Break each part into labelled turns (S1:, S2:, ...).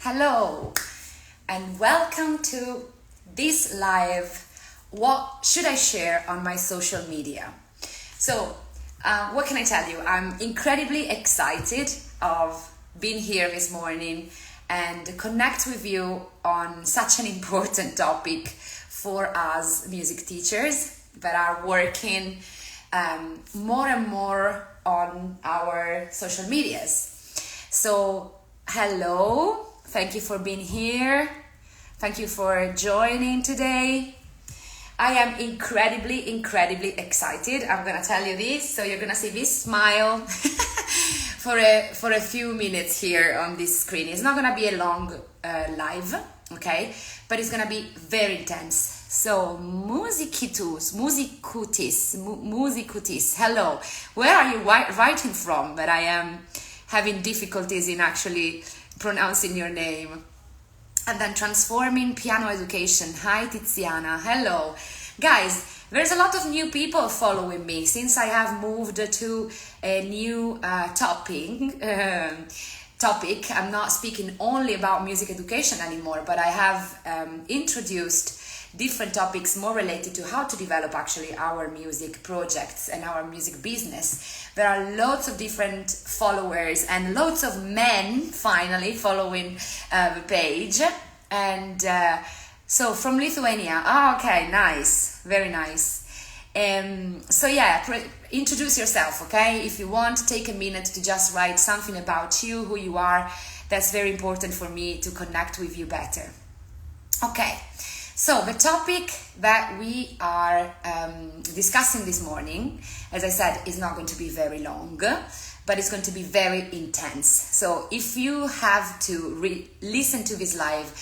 S1: Hello and welcome to this live. What should I share on my social media? So, what can I tell you? I'm incredibly excited of being here this morning and connect with you on such an important topic for us music teachers that are working more and more on our social medias. So, hello. Thank you for being here. Thank you for joining today. I am incredibly excited. I'm gonna tell you this, so you're gonna see this smile for a few minutes here on this screen. It's not gonna be a long live, okay? But it's gonna be very intense. So, musicutis, hello. Where are you writing from? That I am having difficulties in actually pronouncing your name. And then transforming piano education. Hi Tiziana, hello. Guys, there's a lot of new people following me since I have moved to a new topic. I'm not speaking only about music education anymore, but I have introduced different topics more related to how to develop actually our music projects and our music business. There are lots of different followers and lots of men finally following the page. And so from Lithuania. Oh, okay, nice, very nice. So yeah, introduce yourself, okay? If you want, take a minute to just write something about you, who you are. That's very important for me to connect with you better. Okay. So the topic that we are discussing this morning, as I said, is not going to be very long, but it's going to be very intense. So if you have to listen to this live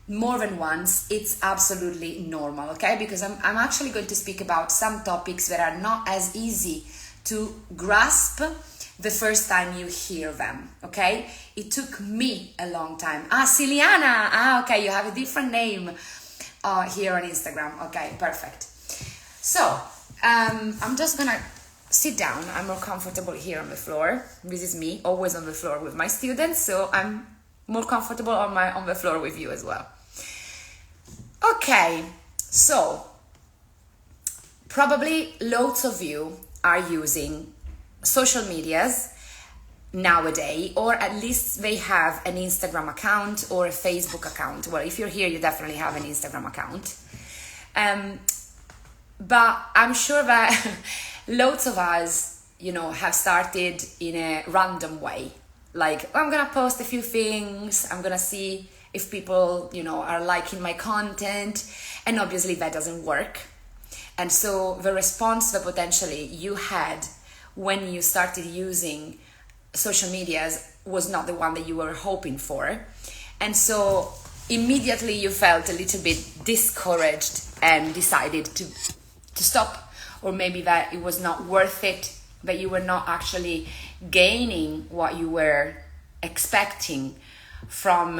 S1: more than once, it's absolutely normal, okay? Because I'm actually going to speak about some topics that are not as easy to grasp the first time you hear them, okay? It took me a long time. Ciliana, okay, you have a different name. Here on Instagram. Okay, perfect. So, I'm just gonna sit down. I'm more comfortable here on the floor. This is me, always on the floor with my students, so I'm more comfortable on the floor with you as well. Okay, so probably loads of you are using social medias nowadays, or at least they have an Instagram account or a Facebook account. Well, if you're here, you definitely have an Instagram account. But I'm sure that loads of us, have started in a random way. Like, I'm gonna post a few things, I'm gonna see if people, are liking my content, and obviously that doesn't work. And so the response that potentially you had when you started using social medias was not the one that you were hoping for, and so immediately you felt a little bit discouraged and decided to stop, or maybe that it was not worth it, that you were not actually gaining what you were expecting from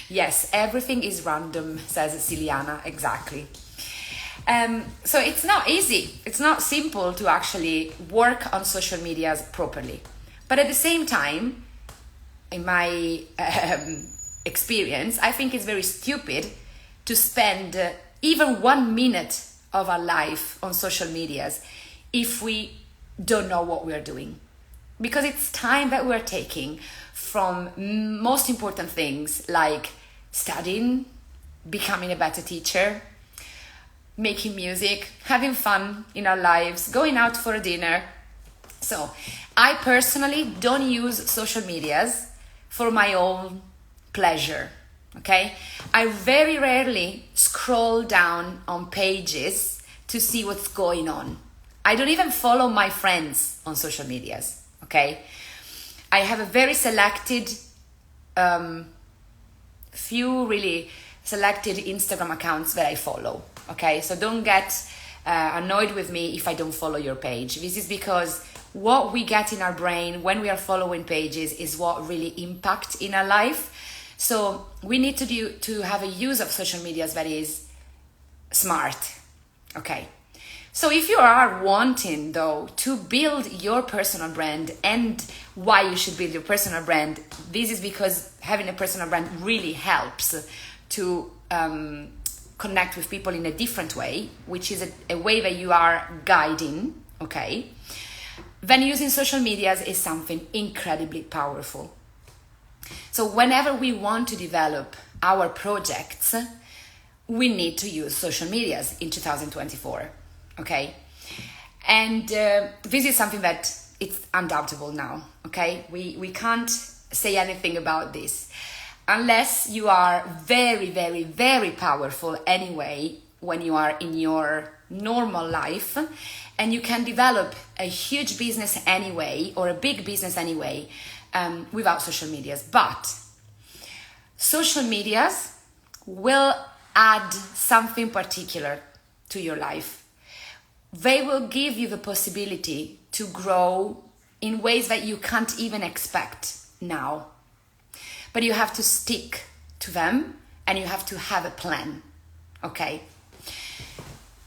S1: yes, everything is random, says Ciliana, exactly. So it's not easy, it's not simple to actually work on social medias properly. But at the same time, in my experience, I think it's very stupid to spend even 1 minute of our life on social medias if we don't know what we're doing. Because it's time that we're taking from most important things like studying, becoming a better teacher, making music, having fun in our lives, going out for a dinner. So, I personally don't use social medias for my own pleasure, okay? I very rarely scroll down on pages to see what's going on. I don't even follow my friends on social medias, okay? I have a very selected, few really selected Instagram accounts that I follow, okay? So don't get annoyed with me if I don't follow your page. This is because what we get in our brain when we are following pages is what really impacts in our life. So we need to have a use of social medias that is smart. Okay. So if you are wanting, though, to build your personal brand, and why you should build your personal brand, this is because having a personal brand really helps to connect with people in a different way, which is a way that you are guiding, okay? Then using social medias is something incredibly powerful. So whenever we want to develop our projects, we need to use social medias in 2024, okay? And this is something that it's undoubtable now, okay? We can't say anything about this unless you are very, very, very powerful anyway when you are in your normal life, and you can develop a huge business anyway, or a big business anyway, without social medias. But social medias will add something particular to your life. They will give you the possibility to grow in ways that you can't even expect now. But you have to stick to them, and you have to have a plan, okay?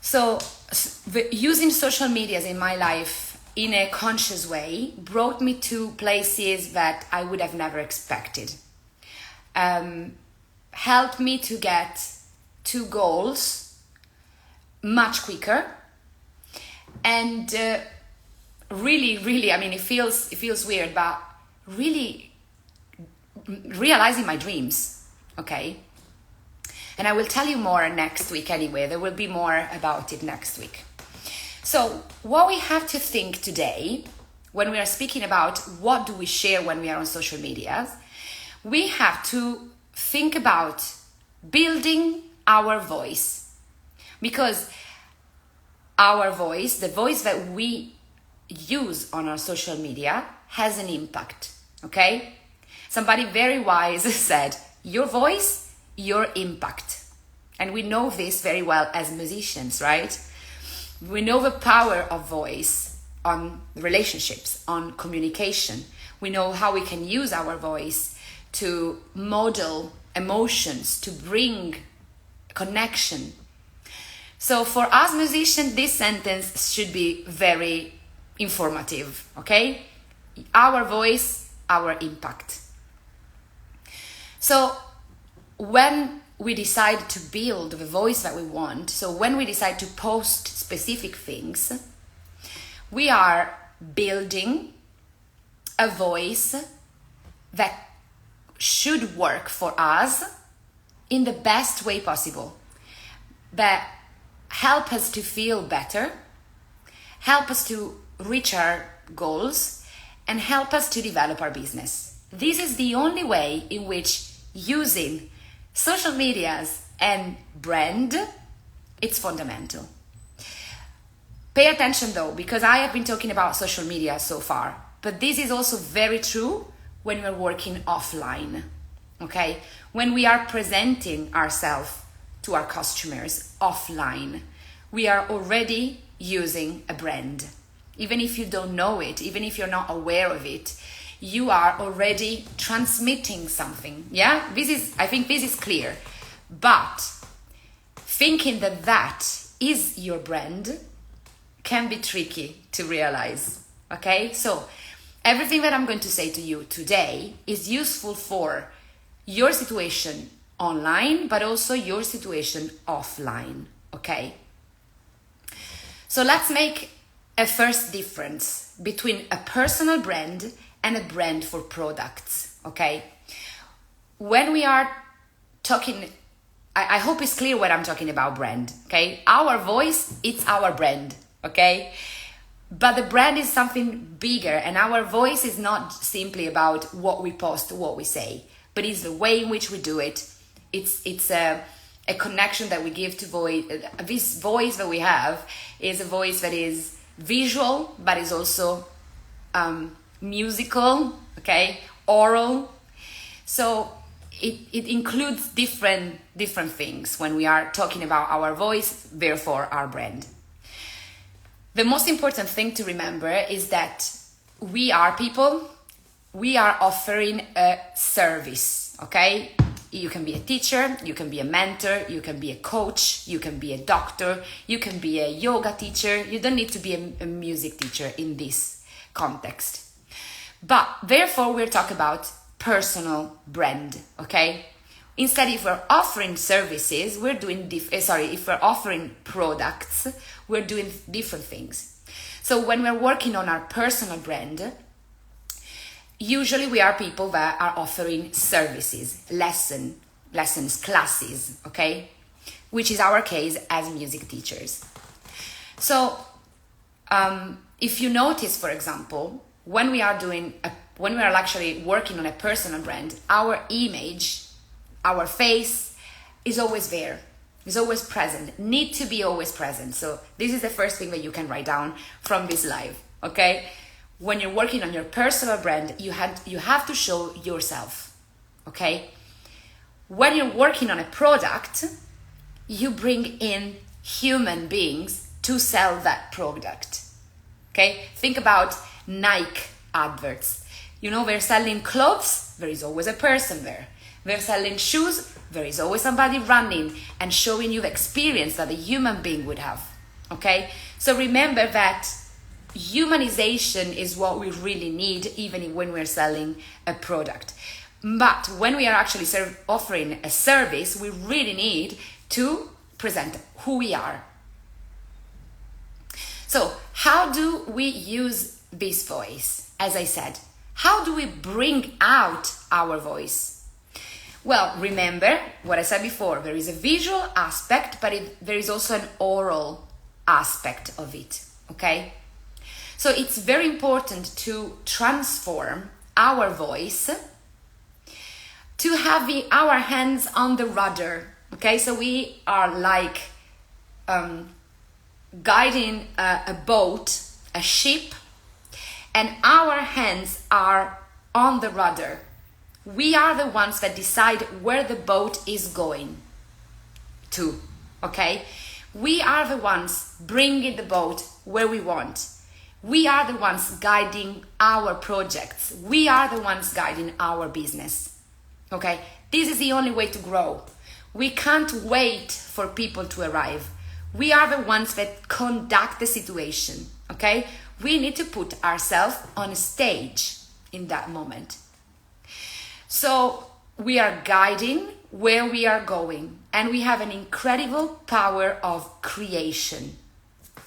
S1: So using social medias in my life in a conscious way brought me to places that I would have never expected. Helped me to get to goals much quicker, and really, I mean, it feels weird, but really realizing my dreams, okay? And I will tell you more next week anyway. There will be more about it next week. So what we have to think today, when we are speaking about what do we share when we are on social media, we have to think about building our voice. Because our voice, the voice that we use on our social media, has an impact, okay? Somebody very wise said, your voice, your impact. And we know this very well as musicians, right? We know the power of voice on relationships, on communication. We know how we can use our voice to model emotions, to bring connection. So for us musicians, this sentence should be very informative, okay? Our voice, our impact. So when we decide to build the voice that we want, so when we decide to post specific things, we are building a voice that should work for us in the best way possible, that help us to feel better, help us to reach our goals, and help us to develop our business. This is the only way in which using social medias and brand, it's fundamental. Pay attention though, because I have been talking about social media so far, but this is also very true when we're working offline, okay? When we are presenting ourselves to our customers offline, we are already using a brand. Even if you don't know it, even if you're not aware of it, you are already transmitting something, yeah? I think this is clear. But thinking that that is your brand can be tricky to realize, okay? So everything that I'm going to say to you today is useful for your situation online, but also your situation offline, okay? So let's make a first difference between a personal brand and a brand for products, okay? When we are talking, I hope it's clear what I'm talking about brand, okay? Our voice, it's our brand, okay? But the brand is something bigger, and our voice is not simply about what we post, what we say, but it's the way in which we do it. It's a connection that we give to voice. This voice that we have is a voice that is visual, but is also musical, okay, oral. So it includes different things when we are talking about our voice, therefore our brand. The most important thing to remember is that we are people, we are offering a service, okay? You can be a teacher, you can be a mentor, you can be a coach, you can be a doctor, you can be a yoga teacher. You don't need to be a music teacher in this context. But therefore, we're talking about personal brand, okay? Instead, if we're offering services, we're doing if we're offering products, we're doing different things. So when we're working on our personal brand, usually we are people that are offering services, lessons, classes, okay? Which is our case as music teachers. So if you notice, for example, when we are actually working on a personal brand, our image, our face is always there, is always present, need to be always present. So this is the first thing that you can write down from this live, okay? When you're working on your personal brand, you have to show yourself, okay? When you're working on a product, you bring in human beings to sell that product, okay? Think about Nike adverts. You know, they're selling clothes, there is always a person there. They're selling shoes, there is always somebody running and showing you the experience that a human being would have, okay? So remember that humanization is what we really need, even when we're selling a product. But when we are actually offering a service, we really need to present who we are. So how do we use this voice? As I said, how do we bring out our voice? Well, remember what I said before, there is a visual aspect, but there is also an oral aspect of it, okay? So it's very important to transform our voice to have our hands on the rudder, okay? So we are like guiding a boat, a ship, and our hands are on the rudder. We are the ones that decide where the boat is going to, okay? We are the ones bringing the boat where we want. We are the ones guiding our projects. We are the ones guiding our business, okay? This is the only way to grow. We can't wait for people to arrive. We are the ones that conduct the situation, okay? We need to put ourselves on a stage in that moment. So we are guiding where we are going, and we have an incredible power of creation.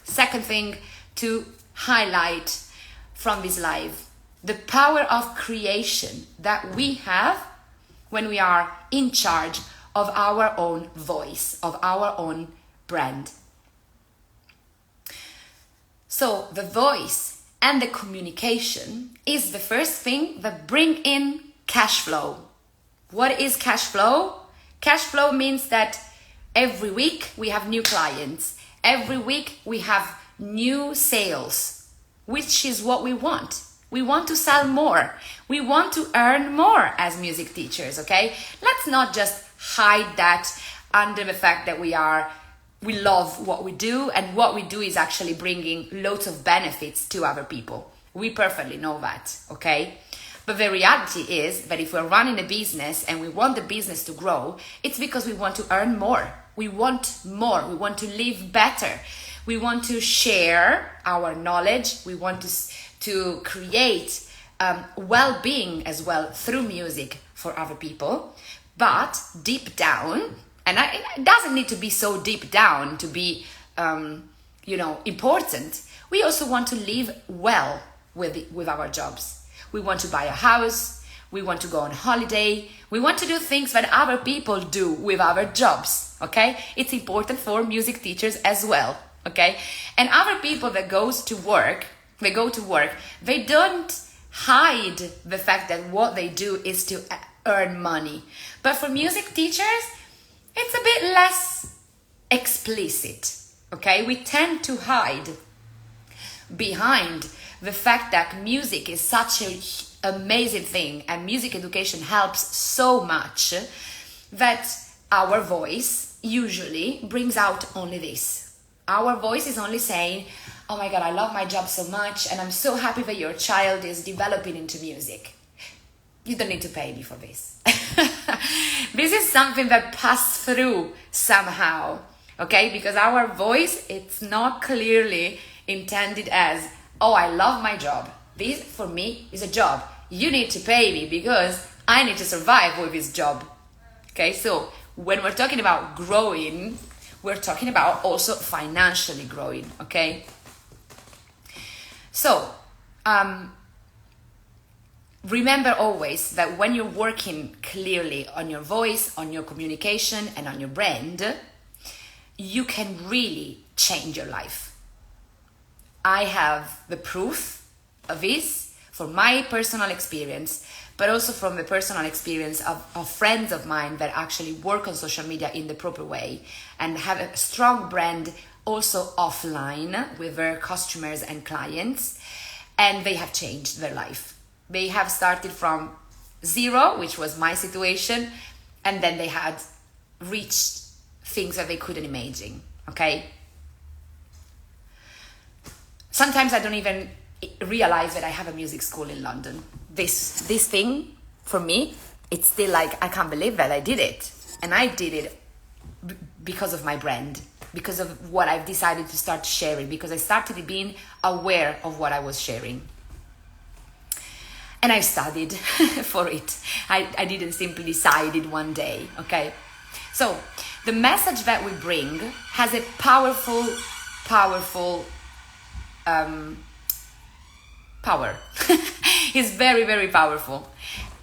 S1: Second thing to highlight from this live, the power of creation that we have when we are in charge of our own voice, of our own brand. So the voice and the communication is the first thing that bring in cash flow. What is cash flow? Cash flow means that every week we have new clients. Every week we have new sales, which is what we want. We want to sell more. We want to earn more as music teachers, okay? Let's not just hide that under the fact that we love what we do, and what we do is actually bringing loads of benefits to other people. We perfectly know that, okay? But the reality is that if we're running a business and we want the business to grow, it's because we want to earn more. We want more. We want to live better. We want to share our knowledge. We want to create well-being as well through music for other people. But deep down, and it doesn't need to be so deep down to be, important. We also want to live well with our jobs. We want to buy a house. We want to go on holiday. We want to do things that other people do with our jobs, okay? It's important for music teachers as well, okay? And other people that go to work, they don't hide the fact that what they do is to earn money. But for music teachers, it's a bit less explicit, okay? We tend to hide behind the fact that music is such an amazing thing and music education helps so much that our voice usually brings out only this. Our voice is only saying, oh my God, I love my job so much and I'm so happy that your child is developing into music. You don't need to pay me for this. This is something that passed through somehow, okay? Because our voice, it's not clearly intended as, oh, I love my job. This, for me, is a job. You need to pay me because I need to survive with this job. Okay, so when we're talking about growing, we're talking about also financially growing, okay? So, remember always that when you're working clearly on your voice, on your communication, and on your brand, you can really change your life. I have the proof of this from my personal experience, but also from the personal experience of friends of mine that actually work on social media in the proper way and have a strong brand also offline with their customers and clients, and they have changed their life. They have started from zero, which was my situation, and then they had reached things that they couldn't imagine, okay? Sometimes I don't even realize that I have a music school in London. This thing, for me, it's still like, I can't believe that I did it. And I did it because of my brand, because of what I've decided to start sharing, because I started being aware of what I was sharing. And I studied for it. I didn't simply decide it one day, okay? So the message that we bring has a powerful power. It's very, very powerful.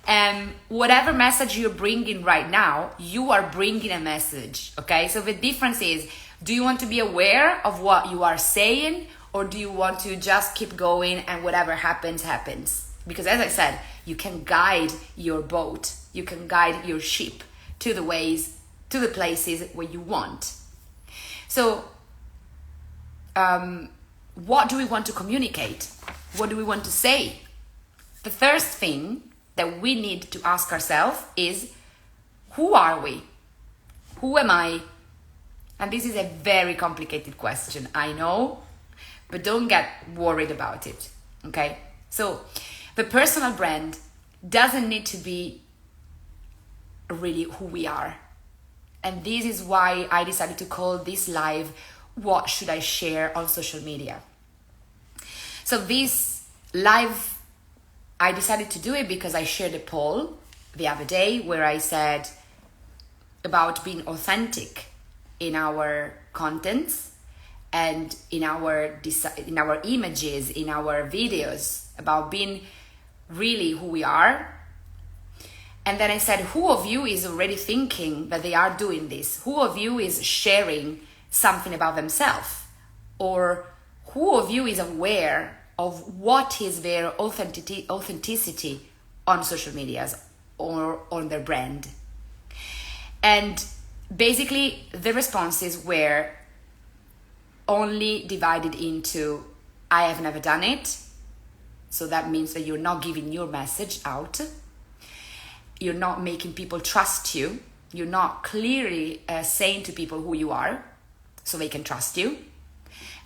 S1: And whatever message you're bringing right now, you are bringing a message, okay? So the difference is, do you want to be aware of what you are saying, or do you want to just keep going and whatever happens, happens? Because as I said, you can guide your boat, you can guide your ship to the ways, to the places where you want. So, what do we want to communicate? What do we want to say? The first thing that we need to ask ourselves is, who are we? Who am I? And this is a very complicated question, I know, but don't get worried about it, okay? So, the personal brand doesn't need to be really who we are. And this is why I decided to call this live, What Should I Share on Social Media? So this live, I decided to do it because I shared a poll the other day where I said about being authentic in our contents and in our images, in our videos, about being really who we are. And then I said, who of you is already thinking that they are doing this? Who of you is sharing something about themselves? Or who of you is aware of what is their authenticity on social medias or on their brand? And basically the responses were only divided into, I have never done it. So that means that you're not giving your message out. You're not making people trust you. You're not clearly saying to people who you are so they can trust you.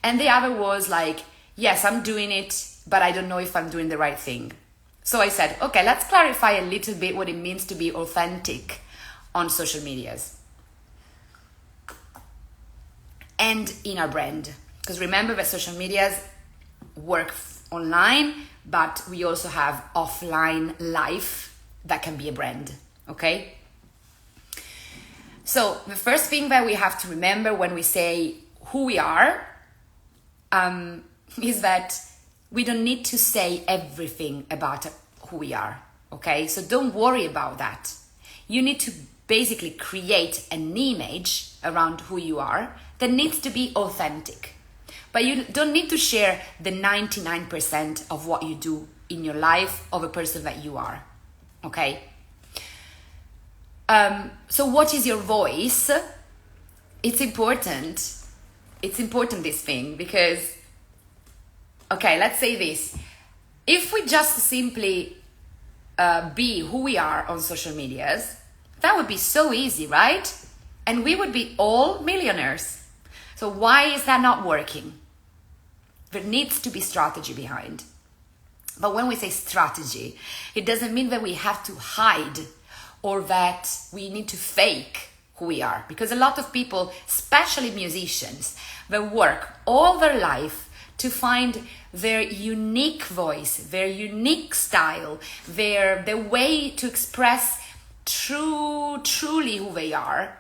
S1: And the other was like, yes, I'm doing it, but I don't know if I'm doing the right thing. So I said, okay, let's clarify a little bit what it means to be authentic on social medias and in our brand. Because remember that social medias work online, but we also have offline life that can be a brand, okay? So the first thing that we have to remember when we say who we are is that we don't need to say everything about who we are, okay? So don't worry about that. You need to basically create an image around who you are that needs to be authentic. But you don't need to share the 99% of what you do in your life of a person that you are, okay? So what is your voice? It's important. It's important, this thing, because, okay, let's say this. If we just simply be who we are on social medias, that would be so easy, right? And we would be all millionaires. So why is that not working? There needs to be strategy behind. But when we say strategy, it doesn't mean that we have to hide or that we need to fake who we are. Because a lot of people, especially musicians, they work all their life to find their unique voice, their unique style, the way to express truly who they are.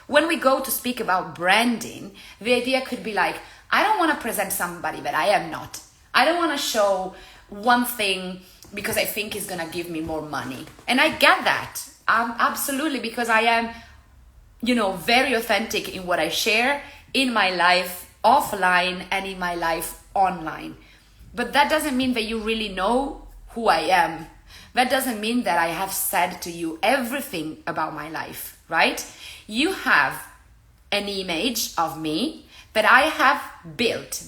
S1: When we go to speak about branding, the idea could be like, I don't want to present somebody that I am not. I don't want to show one thing because I think it's going to give me more money. And I get that. Absolutely, because I am, very authentic in what I share in my life offline and in my life online. But that doesn't mean that you really know who I am. That doesn't mean that I have said to you everything about my life, right? You have an image of me that I have built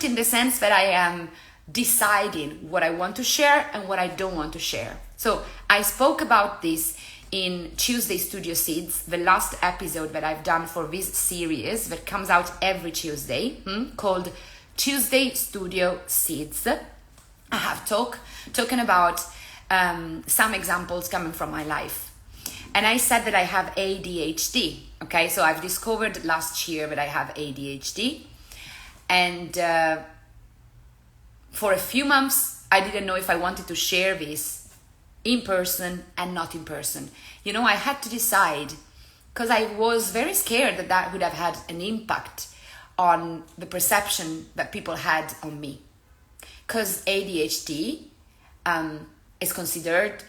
S1: in the sense that I am deciding what I want to share and what I don't want to share. So I spoke about this in Tuesday Studio Seeds, the last episode that I've done for this series that comes out every Tuesday, called Tuesday Studio Seeds. I have talking about some examples coming from my life. And I said that I have ADHD, okay? So I've discovered last year that I have ADHD. And for a few months, I didn't know if I wanted to share this in person and not in person. I had to decide, because I was very scared that would have had an impact on the perception that people had on me. Because ADHD is considered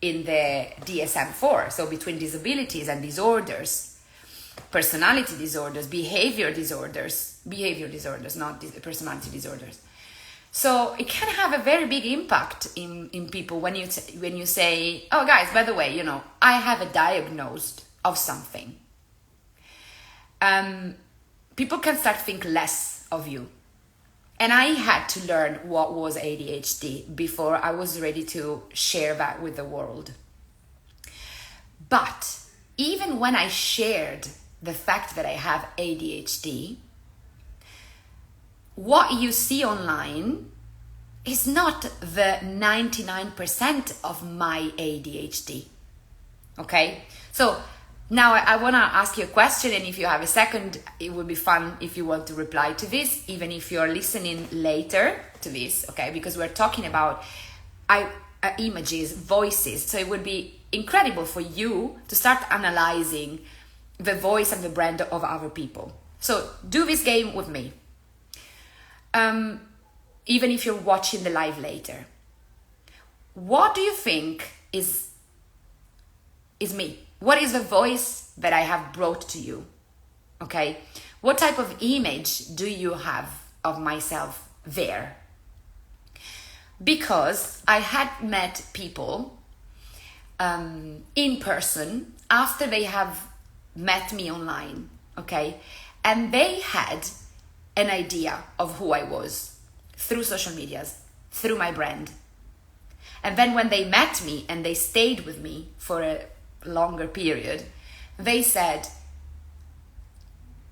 S1: in the DSM-4, so between disabilities and disorders, personality disorders, behavior disorders, not personality disorders. So it can have a very big impact in people when you say, oh guys, by the way, I have a diagnosis of something. People can start to think less of you. And I had to learn what was ADHD before I was ready to share that with the world. But even when I shared the fact that I have ADHD, what you see online is not the 99% of my ADHD. Okay? So now I want to ask you a question, and if you have a second, it would be fun if you want to reply to this, even if you're listening later to this, okay? Because we're talking about images, voices. So it would be incredible for you to start analyzing the voice and the brand of other people. So do this game with me. Even if you're watching the live later. What do you think is me? What is the voice that I have brought to you? Okay? What type of image do you have of myself there? Because I had met people in person after they have met me online, okay? And they had an idea of who I was through social medias, through my brand. And then when they met me and they stayed with me for a longer period, they said,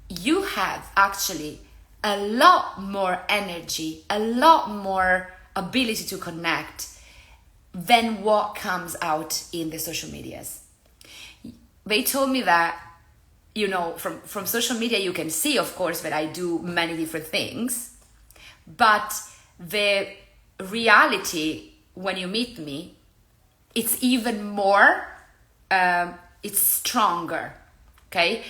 S1: you have actually a lot more energy, a lot more ability to connect than what comes out in the social medias. They told me that, from social media you can see, of course, that I do many different things, but the reality when you meet me, it's even more, it's stronger, okay?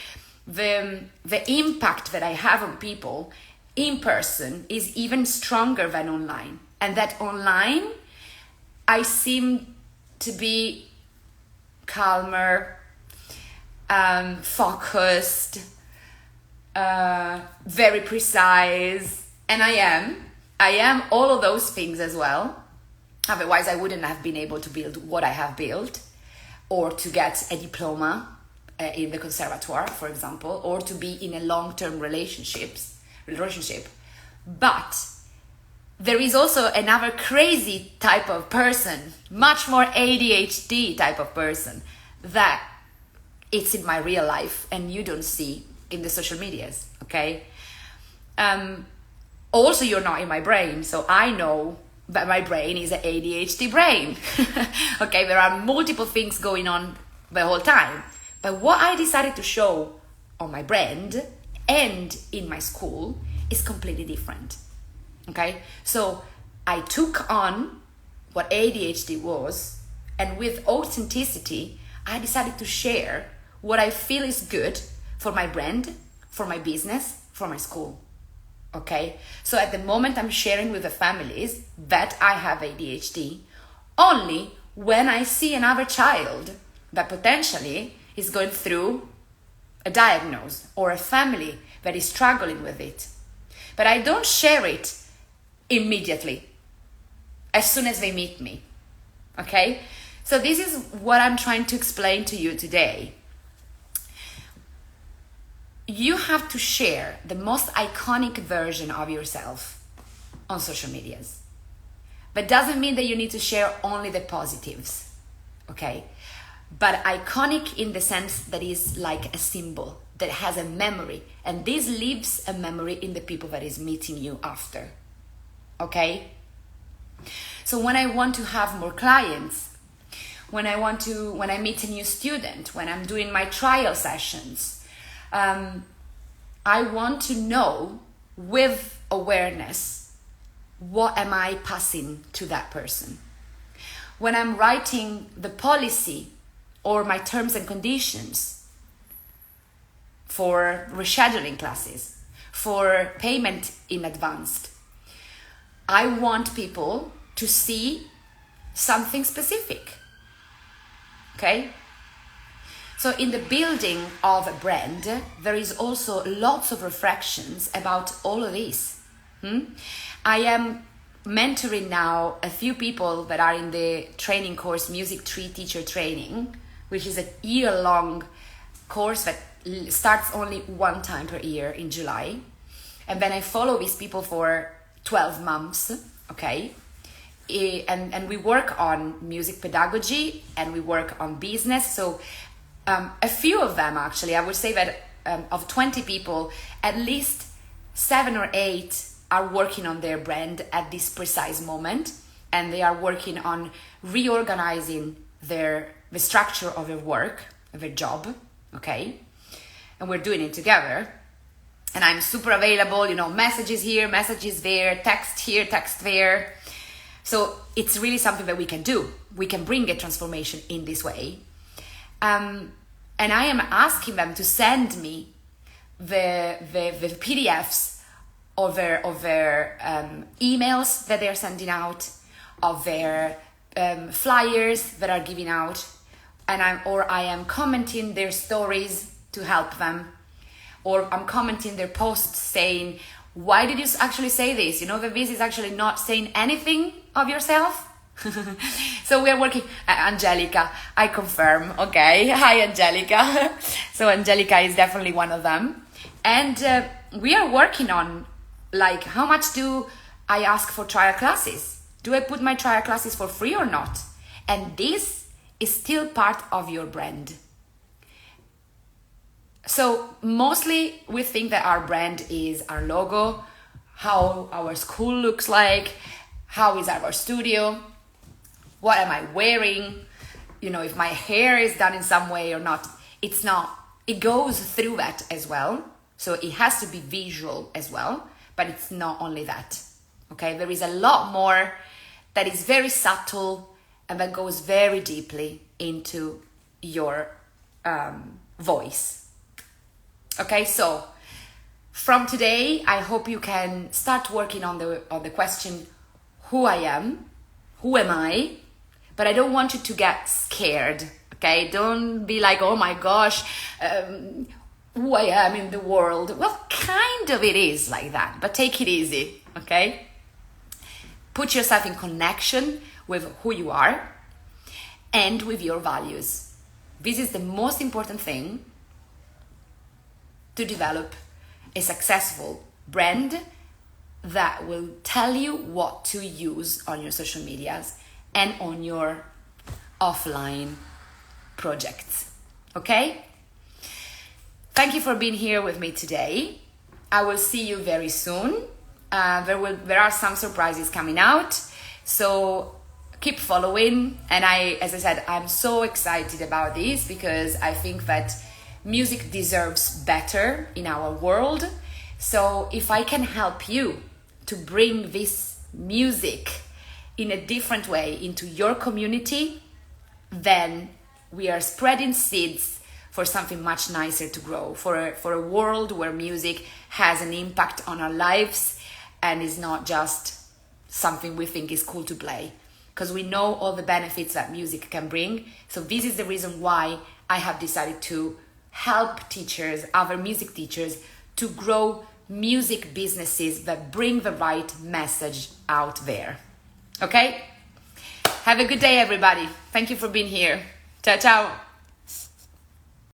S1: The impact that I have on people in person is even stronger than online. And that online, I seem to be calmer, focused, very precise, and I am all of those things as well. Otherwise, I wouldn't have been able to build what I have built, or to get a diploma in the conservatoire, for example, or to be in a long-term relationship. But there is also another crazy type of person, much more ADHD type of person, that it's in my real life and you don't see in the social medias, okay? Also, you're not in my brain, so I know but my brain is an ADHD brain. Okay, there are multiple things going on the whole time. But what I decided to show on my brand and in my school is completely different. Okay, so I took on what ADHD was, and with authenticity, I decided to share what I feel is good for my brand, for my business, for my school. Okay, so at the moment I'm sharing with the families that I have ADHD only when I see another child that potentially is going through a diagnosis or a family that is struggling with it. But I don't share it immediately, as soon as they meet me. Okay, so this is what I'm trying to explain to you today. You have to share the most iconic version of yourself on social medias. But doesn't mean that you need to share only the positives, okay? But iconic in the sense that is like a symbol that has a memory, and this leaves a memory in the people that is meeting you after, okay? So when I want to have more clients, when I meet a new student, when I'm doing my trial sessions, I want to know with awareness, what am I passing to that person? When I'm writing the policy or my terms and conditions for rescheduling classes, for payment in advance, I want people to see something specific, okay? So in the building of a brand, there is also lots of reflections about all of this. I am mentoring now a few people that are in the training course, Music Tree Teacher Training, which is a year-long course that starts only one time per year in July. And then I follow these people for 12 months, okay? And we work on music pedagogy and we work on business. So a few of them, actually, I would say that of 20 people, at least 7 or 8 are working on their brand at this precise moment, and they are working on reorganizing the structure of their work, of their job, okay? And we're doing it together. And I'm super available, messages here, messages there, text here, text there. So it's really something that we can do. We can bring a transformation in this way. And I am asking them to send me the PDFs of their emails that they're sending out, of their flyers that are giving out, and I am commenting their stories to help them, or I'm commenting their posts saying, why did you actually say this? That this is actually not saying anything of yourself. So we are working, Angelica, I confirm, okay? Hi, Angelica. So Angelica is definitely one of them. And we are working on, how much do I ask for trial classes? Do I put my trial classes for free or not? And this is still part of your brand. So mostly we think that our brand is our logo, how our school looks like, how is our studio, what am I wearing, if my hair is done in some way or not. It's not. It goes through that as well. So it has to be visual as well, but it's not only that. Okay, there is a lot more that is very subtle and that goes very deeply into your voice. Okay, so from today, I hope you can start working on the question, who I am, who am I? But I don't want you to get scared, okay? Don't be like, oh my gosh, who I am in the world. Well, kind of it is like that, but take it easy, okay? Put yourself in connection with who you are and with your values. This is the most important thing to develop a successful brand that will tell you what to use on your social medias and on your offline projects. Okay? Thank you for being here with me today. I will see you very soon. There are some surprises coming out. So keep following. And as I said, I'm so excited about this because I think that music deserves better in our world. So if I can help you to bring this music in a different way into your community, then we are spreading seeds for something much nicer to grow, for a world where music has an impact on our lives and is not just something we think is cool to play, because we know all the benefits that music can bring. So this is the reason why I have decided to help teachers, other music teachers, to grow music businesses that bring the right message out there. Okay? Have a good day, everybody. Thank you for being here. Ciao, ciao.